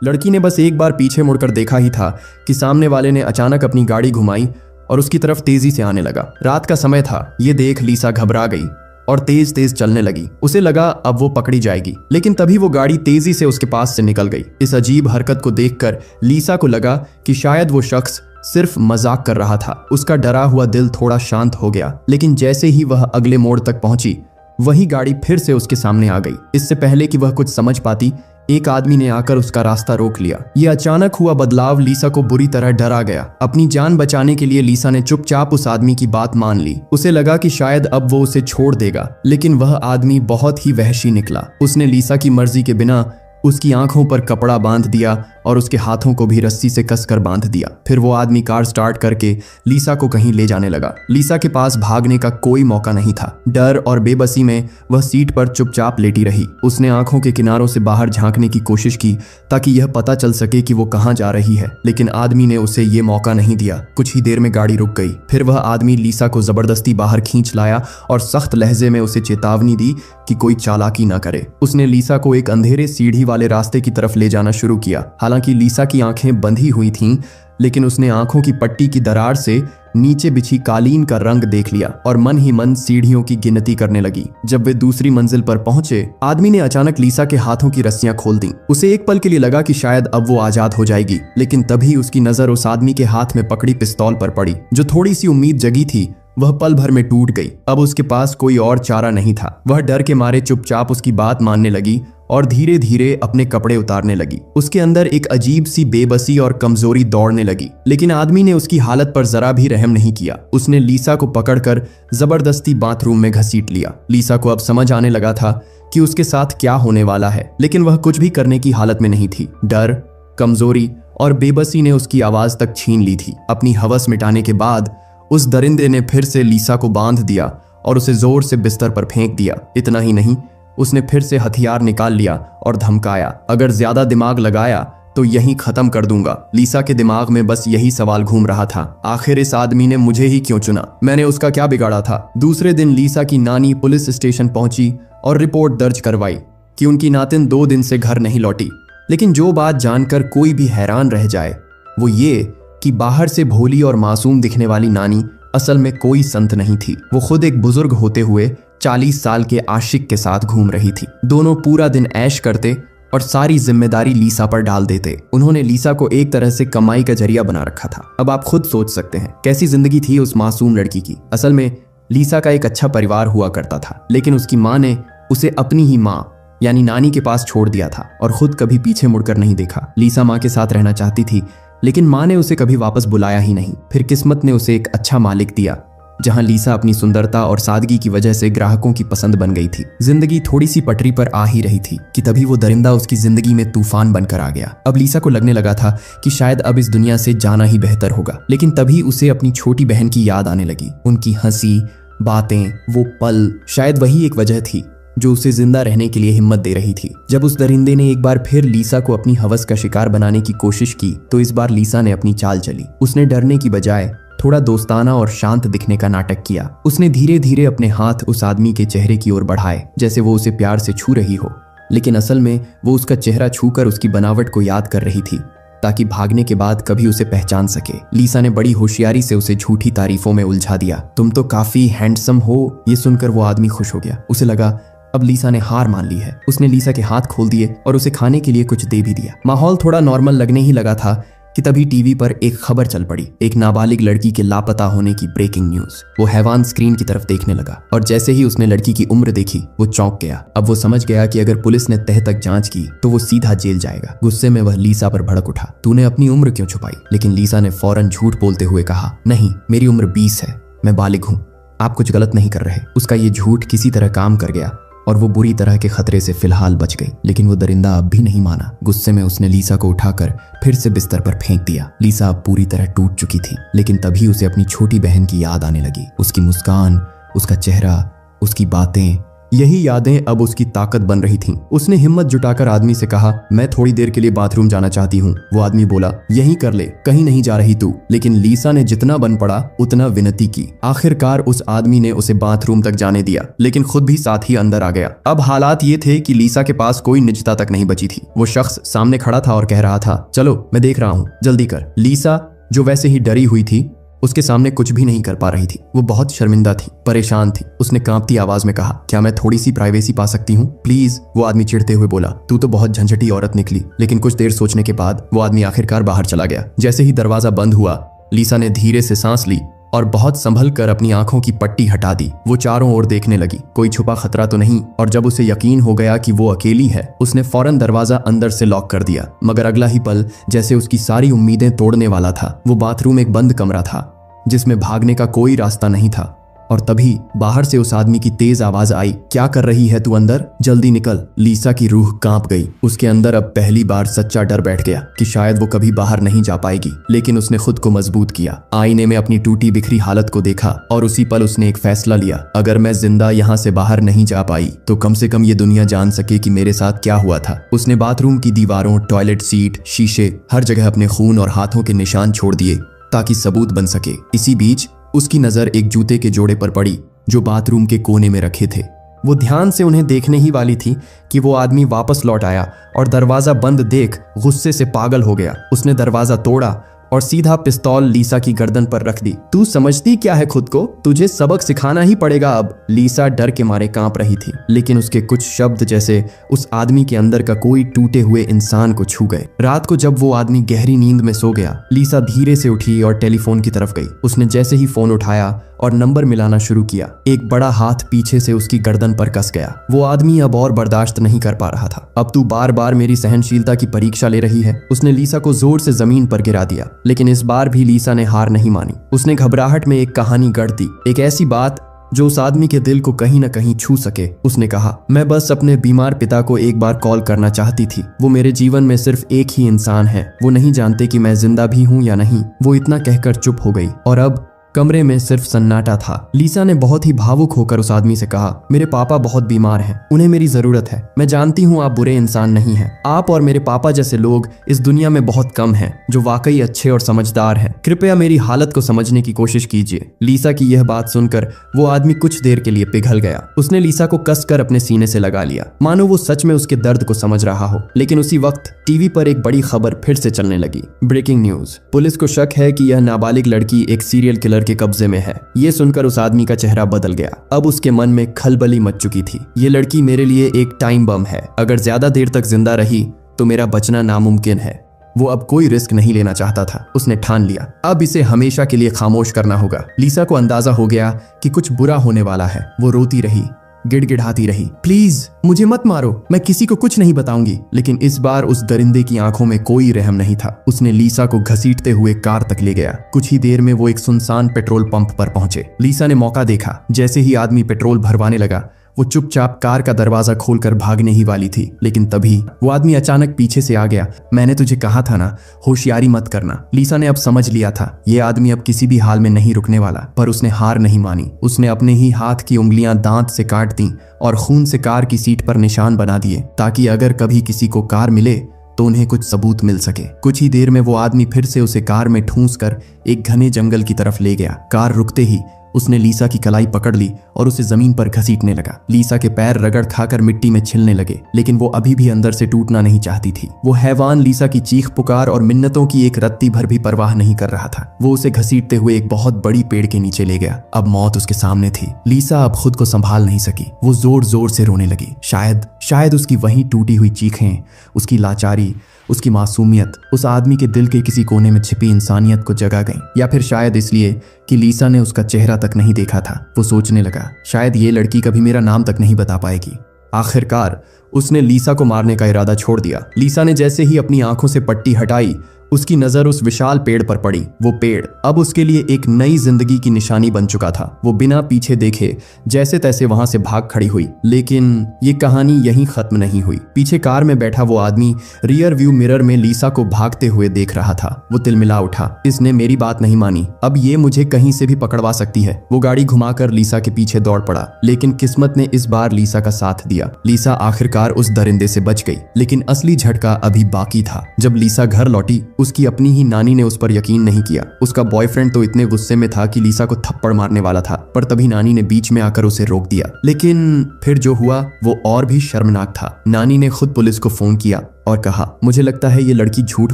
लड़की ने बस एक बार पीछे मुड़कर देखा ही था कि सामने वाले ने अचानक अपनी गाड़ी घुमाई और उसकी तरफ तेजी से आने लगा। रात का समय था। ये देख लीसा घबरा गई और तेज तेज चलने लगी। उसे लगा अब वो पकड़ी जाएगी, लेकिन तभी वो गाड़ी तेजी से उसके पास से निकल गई। इस अजीब हरकत को देखकर लीसा को लगा कि शायद वो शख्स सिर्फ मजाक कर रहा था। उसका डरा हुआ दिल थोड़ा शांत हो गया, लेकिन जैसे ही वह अगले मोड़ तक पहुंची, वही गाड़ी फिर से उसके सामने आ गई। इससे पहले कि वह कुछ समझ पाती, एक आदमी ने आकर उसका रास्ता रोक लिया। यह अचानक हुआ बदलाव लीसा को बुरी तरह डरा गया। अपनी जान बचाने के लिए लीसा ने चुपचाप उस आदमी की बात मान ली। उसे लगा कि शायद अब वो उसे छोड़ देगा, लेकिन वह आदमी बहुत ही वहशी निकला। उसने लीसा की मर्जी के बिना उसकी आंखों पर कपड़ा बांध दिया और उसके हाथों को भी रस्सी से कसकर बांध दिया। फिर वो आदमी कार स्टार्ट करके लीसा को कहीं ले जाने लगा। लीसा के पास भागने का कोई मौका नहीं था। डर और बेबसी में वह सीट पर चुपचाप लेटी रही। उसने आंखों के किनारों से बाहर झांकने की कोशिश की ताकि यह पता चल सके कि वो कहाँ जा रही है, लेकिन आदमी ने उसे ये मौका नहीं दिया। कुछ ही देर में गाड़ी रुक गई। फिर वह आदमी लीसा को जबरदस्ती बाहर खींच लाया और सख्त लहजे में उसे चेतावनी दी कि कोई चालाकी ना करे। उसने लीसा को एक अंधेरे सीढ़ी वाले रास्ते की तरफ ले जाना शुरू किया। हालांकि लीसा की आंखें बंधी हुई थीं, लेकिन उसने आंखों की पट्टी की दरार से नीचे बिछी कालीन का रंग देख लिया और मन ही मन सीढ़ियों की गिनती करने लगी। जब वे दूसरी मंजिल पर पहुंचे, आदमी ने अचानक लीसा के हाथों की रस्सियां खोल दी। उसे एक पल के लिए लगा कि शायद अब वो आजाद हो जाएगी, लेकिन तभी उसकी नजर उस आदमी के हाथ में पकड़ी पिस्तौल पर पड़ी। जो थोड़ी सी उम्मीद जगी थी, वह पल भर में टूट गई। अब उसके पास कोई और चारा नहीं था। वह डर के मारे चुपचाप उसकी बात मानने लगी और धीरे धीरे अपने कपड़े उतारने लगी। उसके अंदर एक अजीब सी बेबसी और कमजोरी दौड़ने लगी, लेकिन आदमी ने उसकी हालत पर जरा भी रहम नहीं किया। उसने लीसा को पकड़कर जबरदस्ती बाथरूम में घसीट लिया। लीसा को अब समझ आने लगा था कि उसके साथ क्या होने वाला है, लेकिन वह कुछ भी करने की हालत में नहीं थी। डर, कमजोरी और बेबसी ने उसकी आवाज तक छीन ली थी। अपनी हवस मिटाने के बाद उस दरिंदे ने फिर से लीसा को बांध दिया और उसे जोर से बिस्तर पर फेंक दिया। इतना ही नहीं, उसने फिर से हथियार निकाल लिया और धमकाया, अगर ज्यादा दिमाग लगाया तो यहीं खत्म कर दूंगा। लीसा के दिमाग में बस यही सवाल घूम रहा था, आखिर इस आदमी ने मुझे ही क्यों चुना? मैंने उसका क्या बिगाड़ा था? दूसरे दिन लीसा की नानी पुलिस स्टेशन पहुंची और रिपोर्ट दर्ज करवाई कि उनकी नातिन 2 दिन से घर नहीं लौटी। लेकिन जो बात जानकर कोई भी हैरान रह जाए वो ये कि बाहर से भोली और मासूम दिखने वाली नानी असल में कोई संत नहीं थी। वो खुद एक बुजुर्ग होते हुए 40 साल के आशिक के साथ घूम रही थी। दोनों पूरा दिन ऐश करते और सारी जिम्मेदारी लीसा पर डाल देते। उन्होंने लीसा को एक तरह से कमाई का जरिया बना रखा था। अब आप खुद सोच सकते हैं कैसी जिंदगी थी उस मासूम लड़की की। असल में लीसा का एक अच्छा परिवार हुआ करता था, लेकिन उसकी माँ ने उसे अपनी ही माँ यानी नानी के पास छोड़ दिया था और खुद कभी पीछे मुड़कर नहीं देखा। लीसा माँ के साथ रहना चाहती थी, लेकिन माँ ने उसे कभी वापस बुलाया ही नहीं। फिर किस्मत ने उसे एक अच्छा मालिक दिया, जहां लीसा अपनी सुंदरता और सादगी की वजह से ग्राहकों की पसंद बन गई थी। जिंदगी थोड़ी सी पटरी पर आ ही रही थी कि तभी वो दरिंदा उसकी जिंदगी में तूफान बनकर आ गया। अब लीसा को लगने लगा था कि शायद अब इस दुनिया से जाना ही बेहतर होगा, लेकिन तभी उसे अपनी छोटी बहन की याद आने लगी। उनकी हंसी, बातें, वो पल, शायद वही एक वजह थी जो उसे जिंदा रहने के लिए हिम्मत दे रही थी। जब उस दरिंदे ने एक बार फिर लीसा को अपनी हवस का शिकार बनाने की कोशिश की, तो इस बार लीसा ने अपनी चाल चली। उसने डरने की बजाय थोड़ा दोस्ताना और शांत दिखने का नाटक किया। उसने धीरे धीरे अपने हाथ उस आदमी के चेहरे की ओर बढ़ाए, जैसे वो उसे प्यार से छू रही हो, लेकिन असल में वो उसका चेहरा छूकर उसकी बनावट को याद कर रही थी, ताकि भागने के बाद कभी उसे पहचान सके। लीसा ने बड़ी होशियारी से उसे झूठी तारीफों में उलझा दिया। तुम तो काफी हैंडसम हो। ये सुनकर वो आदमी खुश हो गया। उसे लगा अब लीसा ने हार मान ली है। उसने लीसा के हाथ खोल दिए और उसे खाने के लिए कुछ दे भी दिया। माहौल थोड़ा नॉर्मल लगने ही लगा था कि तभी टीवी पर एक खबर चल पड़ी, एक नाबालिग लड़की के लापता होने की ब्रेकिंग न्यूज। वो हैवान स्क्रीन की तरफ देखने लगा और जैसे ही उसने लड़की की उम्र देखी, वो चौंक गया। अब वो समझ गया कि अगर पुलिस ने तह तक जांच की तो वो सीधा जेल जाएगा। गुस्से में वह लीसा पर भड़क उठा, तूने अपनी उम्र क्यों छुपाई? लेकिन लीसा ने फौरन झूठ बोलते हुए कहा, नहीं, मेरी उम्र 20 है, मैं बालिग हूँ, आप कुछ गलत नहीं कर रहे। उसका ये झूठ किसी तरह काम कर गया और वो बुरी तरह के खतरे से फिलहाल बच गई। लेकिन वो दरिंदा अब भी नहीं माना। गुस्से में उसने लीसा को उठाकर फिर से बिस्तर पर फेंक दिया। लीसा अब पूरी तरह टूट चुकी थी, लेकिन तभी उसे अपनी छोटी बहन की याद आने लगी। उसकी मुस्कान, उसका चेहरा, उसकी बातें, यही यादें अब उसकी ताकत बन रही थीं। उसने हिम्मत जुटाकर आदमी से कहा, मैं थोड़ी देर के लिए बाथरूम जाना चाहती हूँ। वो आदमी बोला, यहीं कर ले, कहीं नहीं जा रही तू। लेकिन लीसा ने जितना बन पड़ा उतना विनती की। आखिरकार उस आदमी ने उसे बाथरूम तक जाने दिया, लेकिन खुद भी साथ ही अंदर आ गया। अब हालात ये थे कि लीसा के पास कोई निजता तक नहीं बची थी। वो शख्स सामने खड़ा था और कह रहा था, चलो मैं देख रहा हूँ, जल्दी कर। लीसा जो वैसे ही डरी हुई थी, उसके सामने कुछ भी नहीं कर पा रही थी। वो बहुत शर्मिंदा थी, परेशान थी। उसने कांपती आवाज में कहा, क्या मैं थोड़ी सी प्राइवेसी पा सकती हूँ प्लीज? वो आदमी चिढ़ते हुए बोला, तू तो बहुत झंझटी औरत निकली। लेकिन कुछ देर सोचने के बाद वो आदमी आखिरकार बाहर चला गया। जैसे ही दरवाजा बंद हुआ, लीसा ने धीरे से सांस ली और बहुत संभल कर अपनी आंखों की पट्टी हटा दी। वो चारों ओर देखने लगी, कोई छुपा खतरा तो नहीं। और जब उसे यकीन हो गया कि वो अकेली है, उसने फौरन दरवाजा अंदर से लॉक कर दिया। मगर अगला ही पल जैसे उसकी सारी उम्मीदें तोड़ने वाला था। वो बाथरूम एक बंद कमरा था जिसमें भागने का कोई रास्ता नहीं था। और तभी बाहर से उस आदमी की तेज आवाज आई, क्या कर रही है तू अंदर? जल्दी निकल। लीसा की रूह कांप गई। उसके अंदर अब पहली बार सच्चा डर बैठ गया कि शायद वो कभी बाहर नहीं जा पाएगी। लेकिन उसने खुद को मजबूत किया, आईने में अपनी टूटी बिखरी हालत को देखा और उसी पल उसने एक फैसला लिया, अगर मैं जिंदा यहाँ से बाहर नहीं जा पाई तो कम से कम ये दुनिया जान सके कि मेरे साथ क्या हुआ था। उसने बाथरूम की दीवारों, टॉयलेट सीट, शीशे, हर जगह अपने खून और हाथों के निशान छोड़ दिए ताकि सबूत बन सके। इसी बीच उसकी नजर एक जूते के जोड़े पर पड़ी जो बाथरूम के कोने में रखे थे। वो ध्यान से उन्हें देखने ही वाली थी कि वो आदमी वापस लौट आया और दरवाजा बंद देख गुस्से से पागल हो गया। उसने दरवाजा तोड़ा और सीधा पिस्तौल लीसा की गर्दन पर रख दी। तू समझती क्या है खुद को? तुझे सबक सिखाना ही पड़ेगा अब। लीसा डर के मारे कांप रही थी, लेकिन उसके कुछ शब्द जैसे उस आदमी के अंदर का कोई टूटे हुए इंसान को छू गए। रात को जब वो आदमी गहरी नींद में सो गया, लीसा धीरे से उठी और टेलीफोन की तरफ गई। उसने जैसे ही फोन उठाया और नंबर मिलाना शुरू किया, एक बड़ा हाथ पीछे से उसकी गर्दन पर कस गया। वो आदमी अब और बर्दाश्त नहीं कर पा रहा था। अब तू बार बार मेरी सहनशीलता की परीक्षा ले रही है। उसने लीसा को जोर से जमीन पर गिरा दिया, लेकिन इस बार भी लीसा ने हार नहीं मानी। उसने घबराहट में एक कहानी गढ़ दी, एक ऐसी बात जो उस आदमी के दिल को कहीं न कहीं छू सके। उसने कहा, मैं बस अपने बीमार पिता को एक बार कॉल करना चाहती थी। वो मेरे जीवन में सिर्फ एक ही इंसान है। वो नहीं जानते कि मैं जिंदा भी हूँ या नहीं। वो इतना कहकर चुप हो गई और अब कमरे में सिर्फ सन्नाटा था। लीसा ने बहुत ही भावुक होकर उस आदमी से कहा, मेरे पापा बहुत बीमार हैं, उन्हें मेरी जरूरत है। मैं जानती हूँ आप बुरे इंसान नहीं हैं। आप और मेरे पापा जैसे लोग इस दुनिया में बहुत कम हैं जो वाकई अच्छे और समझदार हैं। कृपया मेरी हालत को समझने की कोशिश कीजिए। लीसा की यह बात सुनकर वो आदमी कुछ देर के लिए पिघल गया। उसने लीसा को कसकर अपने सीने से लगा लिया, मानो वो सच में उसके दर्द को समझ रहा हो। लेकिन उसी वक्त टीवी पर एक बड़ी खबर फिर से चलने लगी। ब्रेकिंग न्यूज, पुलिस को शक है कि यह नाबालिग लड़की एक सीरियल किलर के कब्जे में है। ये सुनकर उस आदमी का चेहरा बदल गया। अब उसके मन में खलबली मच चुकी थी। ये लड़की मेरे लिए एक टाइम बम है। अगर ज्यादा देर तक जिंदा रही तो मेरा बचना नामुमकिन है। वो अब कोई रिस्क नहीं लेना चाहता था। उसने ठान लिया, अब इसे हमेशा के लिए खामोश करना होगा। लीसा को अंदाजा हो गया कि कुछ बुरा होने वाला है। वो रोती रही, गिड़गिड़ाती रही, प्लीज मुझे मत मारो, मैं किसी को कुछ नहीं बताऊंगी। लेकिन इस बार उस दरिंदे की आंखों में कोई रहम नहीं था। उसने लीसा को घसीटते हुए कार तक ले गया। कुछ ही देर में वो एक सुनसान पेट्रोल पंप पर पहुंचे। लीसा ने मौका देखा। जैसे ही आदमी पेट्रोल भरवाने लगा, वो चुपचाप कार का दरवाजा खोलकर भागने ही वाली थी। लेकिन तभी वो आदमी अचानक पीछे से आ गया। मैंने तुझे कहा था ना, होशियारी मत करना। लीसा ने अब समझ लिया था ये आदमी अब किसी भी हाल में नहीं रुकने वाला। पर उसने हार नहीं मानी। उसने अपने ही हाथ की उंगलियां दांत से काट दी और खून से कार की सीट पर निशान बना दिए, ताकि अगर कभी किसी को कार मिले तो उन्हें कुछ सबूत मिल सके। कुछ ही देर में वो आदमी फिर से उसे कार में ठूंस कर एक घने जंगल की तरफ ले गया। कार रुकते ही उसने लीसा की कलाई पकड़ ली और उसे जमीन पर घसीटने लगा। लीसा के पैर रगड़ खाकर मिट्टी में छिलने लगे, लेकिन वो अभी भी अंदर से टूटना नहीं चाहती थी। वो हैवान लीसा की चीख पुकार और मिन्नतों की एक रत्ती भर भी परवाह नहीं कर रहा था। वो उसे घसीटते हुए एक बहुत बड़ी पेड़ के नीचे ले गया। अब मौत उसके सामने थी। लीसा अब खुद को संभाल नहीं सकी। वो जोर जोर से रोने लगी। शायद उसकी वही टूटी हुई चीखें, उसकी लाचारी, उसकी मासूमियत उस आदमी के दिल के किसी कोने में छिपी इंसानियत को जगा गई। या फिर शायद इसलिए कि लीसा ने उसका चेहरा तक नहीं देखा था। वो सोचने लगा, शायद ये लड़की कभी मेरा नाम तक नहीं बता पाएगी। आखिरकार उसने लीसा को मारने का इरादा छोड़ दिया। लीसा ने जैसे ही अपनी आंखों से पट्टी हटाई, उसकी नजर उस विशाल पेड़ पर पड़ी। वो पेड़ अब उसके लिए एक नई जिंदगी की निशानी बन चुका था। वो बिना पीछे देखे जैसे तैसे वहां से भाग खड़ी हुई। लेकिन ये कहानी यहीं खत्म नहीं हुई। पीछे कार में बैठा वो आदमी रियर व्यू मिरर में लीसा को भागते हुए देख रहा था। वो तिलमिला उठा, इसने मेरी बात नहीं मानी, अब ये मुझे कहीं से भी पकड़वा सकती है। वो गाड़ी घुमाकर लीसा के पीछे दौड़ पड़ा, लेकिन किस्मत ने इस बार लीसा का साथ दिया। लीसा आखिरकार उस दरिंदे से बच गई। लेकिन असली झटका अभी बाकी था। जब लीसा घर लौटी, उसकी अपनी ही नानी ने उस पर यकीन नहीं किया। उसका बॉयफ्रेंड तो इतने गुस्से में था कि लीसा को थप्पड़ मारने वाला था, पर तभी नानी ने बीच में आकर उसे रोक दिया। लेकिन फिर जो हुआ वो और भी शर्मनाक था। नानी ने खुद पुलिस को फोन किया और कहा, मुझे लगता है ये लड़की झूठ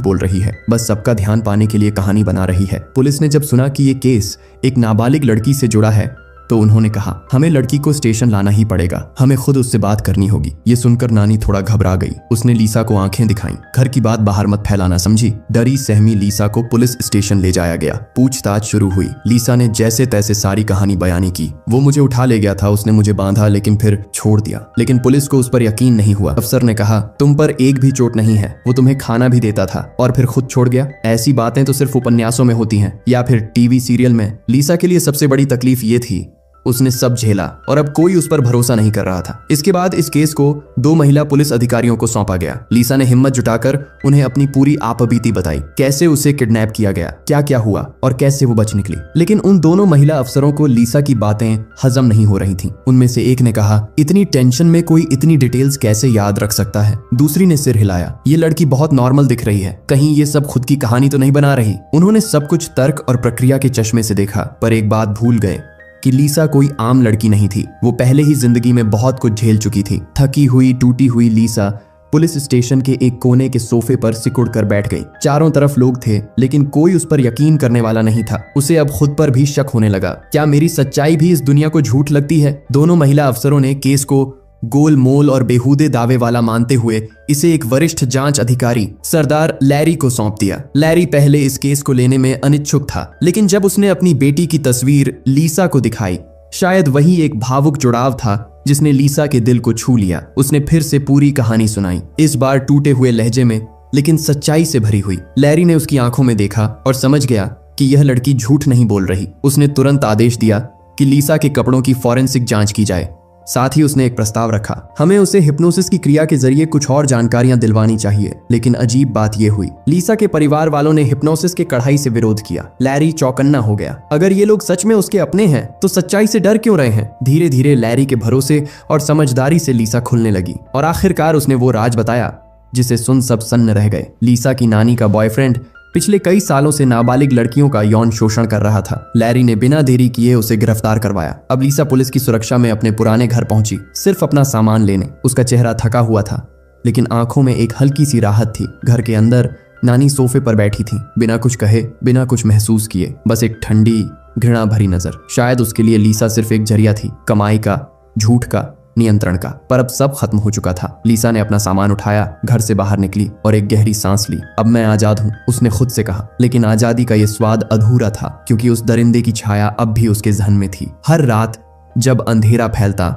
बोल रही है, बस सबका ध्यान पाने के लिए कहानी बना रही है। पुलिस ने जब सुना कि ये केस एक नाबालिग लड़की से जुड़ा है तो उन्होंने कहा, हमें लड़की को स्टेशन लाना ही पड़ेगा, हमें खुद उससे बात करनी होगी। ये सुनकर नानी थोड़ा घबरा गई। उसने लीसा को आंखें दिखाईं। घर की बात बाहर मत फैलाना, समझी? डरी सहमी लीसा को पुलिस स्टेशन ले जाया गया। पूछताछ शुरू हुई। लीसा ने जैसे तैसे सारी कहानी बयानी की। वो मुझे उठा ले गया था, उसने मुझे बांधा लेकिन फिर छोड़ दिया। लेकिन पुलिस को उस पर यकीन नहीं हुआ। अफसर ने कहा, तुम पर एक भी चोट नहीं है, वो तुम्हें खाना भी देता था और फिर खुद छोड़ गया। ऐसी बातें तो सिर्फ उपन्यासों में होती हैं या फिर टीवी सीरियल में। लीसा के लिए सबसे बड़ी तकलीफ ये थी, उसने सब झेला और अब कोई उस पर भरोसा नहीं कर रहा था। इसके बाद इस केस को 2 महिला पुलिस अधिकारियों को सौंपा गया। लीसा ने हिम्मत जुटाकर उन्हें अपनी पूरी आपबीती बताई, कैसे उसे किडनैप किया गया, क्या क्या हुआ और कैसे वो बच निकली। लेकिन उन दोनों महिला अफसरों को लीसा की बातें हजम नहीं हो रही थीं। उनमें से एक ने कहा, इतनी टेंशन में कोई इतनी डिटेल्स कैसे याद रख सकता है। दूसरी ने सिर हिलाया, ये लड़की बहुत नॉर्मल दिख रही है, कहीं ये सब खुद की कहानी तो नहीं बना रही। उन्होंने सब कुछ तर्क और प्रक्रिया के चश्मे से देखा, पर एक बात भूल गए कि लीसा कोई आम लड़की नहीं थी। वो पहले ही जिंदगी में बहुत कुछ झेल चुकी थी। थकी हुई टूटी हुई लीसा पुलिस स्टेशन के एक कोने के सोफे पर सिकुड़ कर बैठ गई। चारों तरफ लोग थे, लेकिन कोई उस पर यकीन करने वाला नहीं था। उसे अब खुद पर भी शक होने लगा, क्या मेरी सच्चाई भी इस दुनिया को झूठ लगती है? दोनों महिला अफसरों ने केस को गोलमोल और बेहूदे दावे वाला मानते हुए इसे एक वरिष्ठ जांच अधिकारी सरदार लैरी को सौंप दिया। लैरी पहले इस केस को लेने में अनिच्छुक था, लेकिन जब उसने अपनी बेटी की तस्वीर लीसा को दिखाई, शायद वही एक भावुक जुड़ाव था जिसने लीसा के दिल को छू लिया। उसने फिर से पूरी कहानी सुनाई, इस बार टूटे हुए लहजे में, लेकिन सच्चाई से भरी हुई। लैरी ने उसकी आंखों में देखा और समझ गया कि यह लड़की झूठ नहीं बोल रही। उसने तुरंत आदेश दिया कि लीसा के कपड़ों की फॉरेंसिक जांच की जाए। साथ ही उसने एक प्रस्ताव रखा, हमें उसे हिप्नोसिस की क्रिया के जरिए कुछ और जानकारियां दिलवानी चाहिए। लेकिन अजीब बात यह हुई, लीसा के परिवार वालों ने हिप्नोसिस के कड़ाई से विरोध किया। लैरी चौकन्ना हो गया, अगर ये लोग सच में उसके अपने हैं तो सच्चाई से डर क्यों रहे हैं? धीरे धीरे लैरी के भरोसे और समझदारी से लीसा खुलने लगी और आखिरकार उसने वो राज बताया जिसे सुन सब सन्न रह गए। लीसा की नानी का बॉयफ्रेंड पिछले कई सालों से नाबालिग लड़कियों का यौन शोषण कर रहा था। लैरी ने बिना देरी किए उसे गिरफ्तार करवाया। अब लीसा पुलिस की सुरक्षा में अपने पुराने घर पहुंची, सिर्फ अपना सामान लेने। उसका चेहरा थका हुआ था, लेकिन आंखों में एक हल्की सी राहत थी। घर के अंदर नानी सोफे पर बैठी थी, बिना कुछ कहे, बिना कुछ महसूस किए, बस एक ठंडी घृणा भरी नजर। शायद उसके लिए लीसा सिर्फ एक जरिया थी, कमाई का, झूठ का, नियंत्रण का। पर अब सब खत्म हो चुका था। लीसा ने अपना सामान उठाया, घर से बाहर निकली और एक गहरी सांस ली। अब मैं आजाद हूँ, उसने खुद से कहा। लेकिन आजादी का ये स्वाद अधूरा था, क्योंकि उस दरिंदे की छाया अब भी उसके जहन में थी। हर रात जब अंधेरा फैलता,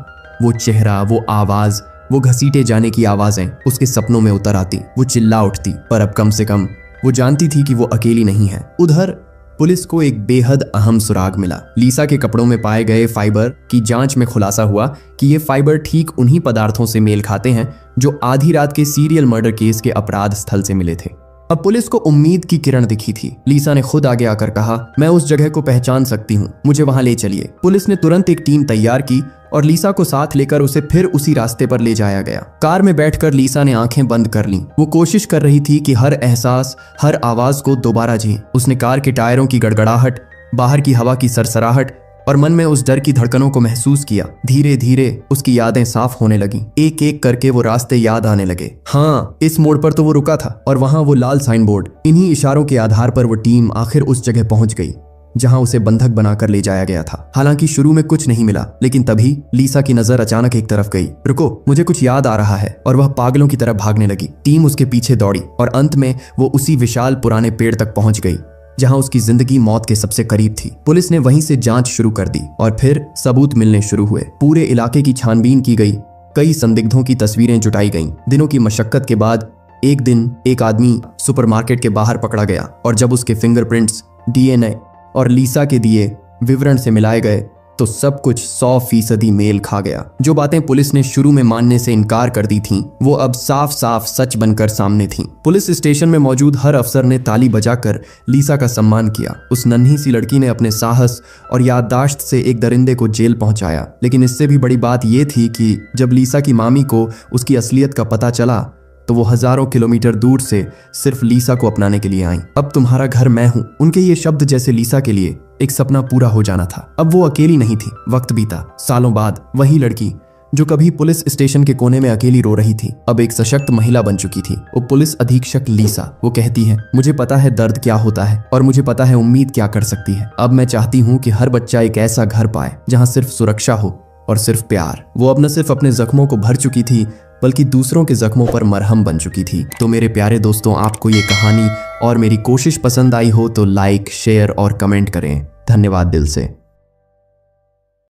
वो चेहरा, वो आवाज, वो घसीटे जाने की आवाजें उसके सपनों में उतर आती। वो चिल्ला उठती, पर अब कम से कम वो जानती थी कि वो अकेली नहीं है। उधर पुलिस को एक बेहद अहम सुराग मिला। लीसा के कपड़ों में पाए गए फाइबर की जांच में खुलासा हुआ कि ये फाइबर ठीक उन्हीं पदार्थों से मेल खाते हैं जो आधी रात के सीरियल मर्डर केस के अपराध स्थल से मिले थे। अब पुलिस को उम्मीद की किरण दिखी थी। लीसा ने खुद आगे आकर कहा, मैं उस जगह को पहचान सकती हूँ, मुझे वहां ले चलिए। पुलिस ने तुरंत एक टीम तैयार की और लीसा को साथ लेकर उसे फिर उसी रास्ते पर ले जाया गया। कार में बैठकर लीसा ने आंखें बंद कर लीं। वो कोशिश कर रही थी कि हर एहसास, हर आवाज को दोबारा जिए। उसने कार के टायरों की गड़गड़ाहट, बाहर की हवा की सरसराहट और मन में उस डर की धड़कनों को महसूस किया। धीरे धीरे उसकी यादें साफ होने लगी। एक एक करके वो रास्ते याद आने लगे। हाँ, इस मोड़ पर तो वो रुका था और वहां वो लाल साइन बोर्ड। इन्हीं इशारों के आधार पर वो टीम आखिर उस जगह पहुंच गई जहां उसे बंधक बनाकर ले जाया गया था। हालांकि शुरू में कुछ नहीं मिला, लेकिन तभी लीसा की नजर अचानक एक तरफ गई। रुको, मुझे कुछ याद आ रहा है। और वह पागलों की तरह भागने लगी। टीम उसके पीछे दौड़ी और अंत में वो उसी विशाल पुराने पेड़ तक पहुंच गई जहां उसकी जिंदगी मौत के सबसे करीब थी। पुलिस ने वहीं से जांच शुरू कर दी और फिर सबूत मिलने शुरू हुए। पूरे इलाके की छानबीन की गई, कई संदिग्धों की तस्वीरें जुटाई गईं। दिनों की मशक्कत के बाद एक दिन एक आदमी सुपरमार्केट के बाहर पकड़ा गया और जब उसके फिंगरप्रिंट्स, डीएनए और लीसा के दिए विवरण से मिलाए गए तो सब कुछ 100% मेल खा गया। जो बातें पुलिस ने शुरू में मानने से इनकार कर दी थीं, वो अब साफ साफ सच बनकर सामने थीं। पुलिस स्टेशन में मौजूद हर अफसर ने ताली बजाकर लीसा का सम्मान किया। उस नन्ही सी लड़की ने अपने साहस और याददाश्त से एक दरिंदे को जेल पहुंचाया। लेकिन इससे भी बड़ी बात यह थी कि जब लीसा की मामी को उसकी असलियत का पता चला तो वो हजारों किलोमीटर दूर से सिर्फ लीसा को अपनाने के लिए आई। अब तुम्हारा घर मैं हूं, उनके ये शब्द जैसे लीसा के लिए एक सपना पूरा हो जाना था। अब वो अकेली नहीं थी। वक्त बीता। सालों बाद वही लड़की जो कभी पुलिस स्टेशन के कोने में अकेली रो रही थी, अब एक सशक्त महिला बन चुकी थी। वो पुलिस अधीक्षक लीसा। वो कहती है, मुझे पता है दर्द क्या होता है और मुझे पता है उम्मीद क्या कर सकती है। अब मैं चाहती हूँ कि हर बच्चा एक ऐसा घर पाए जहाँ सिर्फ सुरक्षा हो और सिर्फ प्यार। वो अब न सिर्फ अपने जख्मों को भर चुकी थी बल्कि दूसरों के जख्मों पर मरहम बन चुकी थी। तो मेरे प्यारे दोस्तों, आपको ये कहानी और मेरी कोशिश पसंद आई हो तो लाइक, शेयर और कमेंट करें। धन्यवाद दिल से।